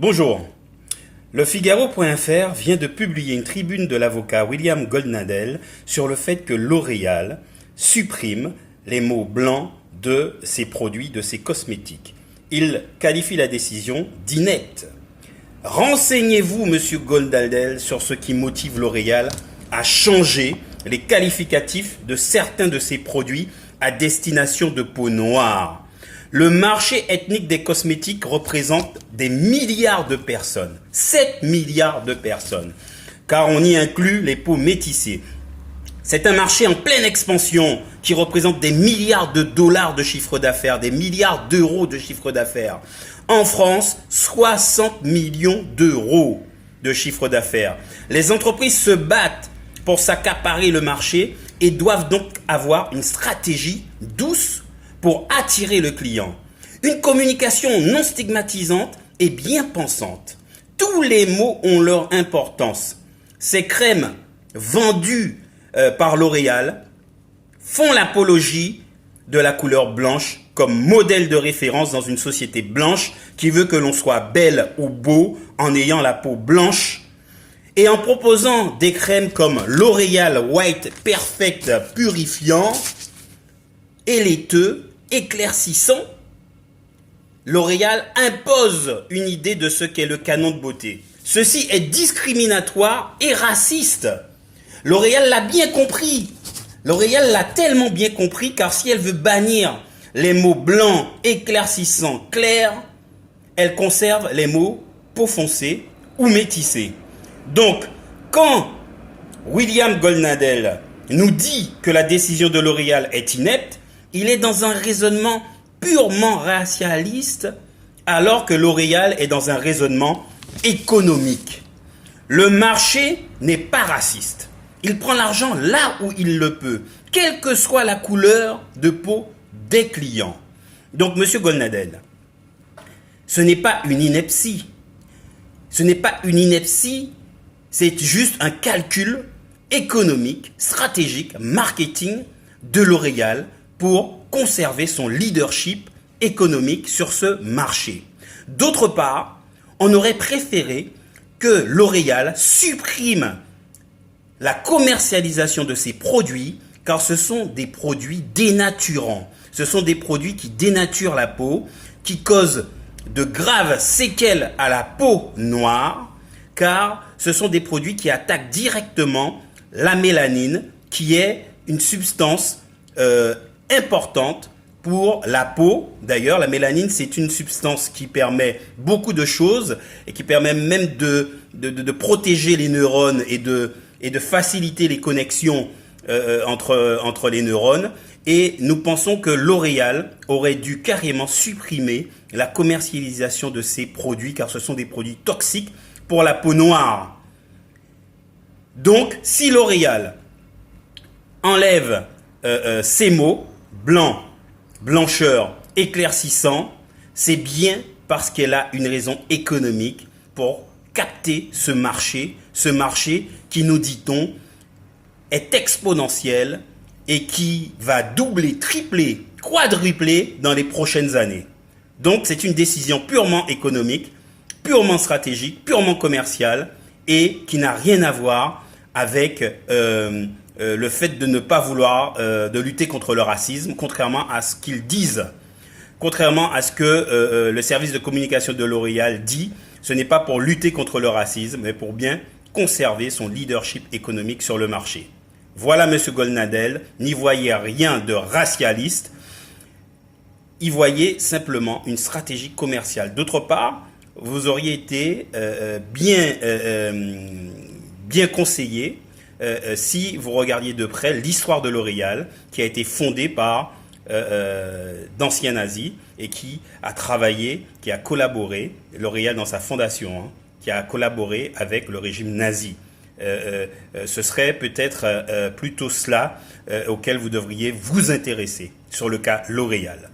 Bonjour. Le Figaro.fr vient de publier une tribune de l'avocat William Goldnadel sur le fait que L'Oréal supprime les mots blancs de ses produits, de ses cosmétiques. Il qualifie la décision d'inepte. Renseignez-vous, monsieur Goldnadel, sur ce qui motive L'Oréal à changer les qualificatifs de certains de ses produits à destination de peau noire. Le marché ethnique des cosmétiques représente des milliards de personnes, 7 milliards de personnes, car on y inclut les peaux métissées. C'est un marché en pleine expansion qui représente des milliards de dollars de chiffre d'affaires, des milliards d'euros de chiffre d'affaires. En France, 60 millions d'euros de chiffre d'affaires. Les entreprises se battent pour s'accaparer le marché et doivent donc avoir une stratégie douce pour attirer le client. Une communication non stigmatisante et bien pensante. Tous les mots ont leur importance. Ces crèmes vendues par L'Oréal font l'apologie de la couleur blanche comme modèle de référence dans une société blanche qui veut que l'on soit belle ou beau en ayant la peau blanche. Et en proposant des crèmes comme L'Oréal White Perfect Purifiant et laiteux, éclaircissant, L'Oréal impose une idée de ce qu'est le canon de beauté. Ceci est discriminatoire et raciste. L'Oréal l'a bien compris. L'Oréal l'a tellement bien compris car si elle veut bannir les mots blanc, éclaircissant, clair, elle conserve les mots peau foncée ou métissée. Donc, quand William Goldnadel nous dit que la décision de L'Oréal est inepte, il est dans un raisonnement purement racialiste, alors que L'Oréal est dans un raisonnement économique. Le marché n'est pas raciste. Il prend l'argent là où il le peut, quelle que soit la couleur de peau des clients. Donc, monsieur Goldnadel, ce n'est pas une ineptie. Ce n'est pas une ineptie, c'est juste un calcul économique, stratégique, marketing de L'Oréal pour conserver son leadership économique sur ce marché. D'autre part, on aurait préféré que L'Oréal supprime la commercialisation de ses produits car ce sont des produits dénaturants. Ce sont des produits qui dénaturent la peau, qui causent de graves séquelles à la peau noire car ce sont des produits qui attaquent directement la mélanine qui est une substance importante pour la peau. D'ailleurs, la mélanine, c'est une substance qui permet beaucoup de choses et qui permet même de protéger les neurones et de faciliter les connexions entre les neurones. Et nous pensons que L'Oréal aurait dû carrément supprimer la commercialisation de ces produits car ce sont des produits toxiques pour la peau noire. Donc, si L'Oréal enlève ces mots, blanc, blancheur, éclaircissant, c'est bien parce qu'elle a une raison économique pour capter ce marché qui, nous dit-on, est exponentiel et qui va doubler, tripler, quadrupler dans les prochaines années. Donc, c'est une décision purement économique, purement stratégique, purement commerciale et qui n'a rien à voir avec le fait de ne pas vouloir de lutter contre le racisme, contrairement à ce qu'ils disent. Contrairement à ce que le service de communication de L'Oréal dit, ce n'est pas pour lutter contre le racisme, mais pour bien conserver son leadership économique sur le marché. Voilà, monsieur Goldnadel, n'y voyez rien de racialiste, y voyez simplement une stratégie commerciale. D'autre part, vous auriez été bien conseillé si vous regardiez de près l'histoire de L'Oréal qui a été fondée par d'anciens nazis et qui a travaillé, qui a collaboré, L'Oréal dans sa fondation, qui a collaboré avec le régime nazi. Ce serait peut-être plutôt cela auquel vous devriez vous intéresser sur le cas L'Oréal.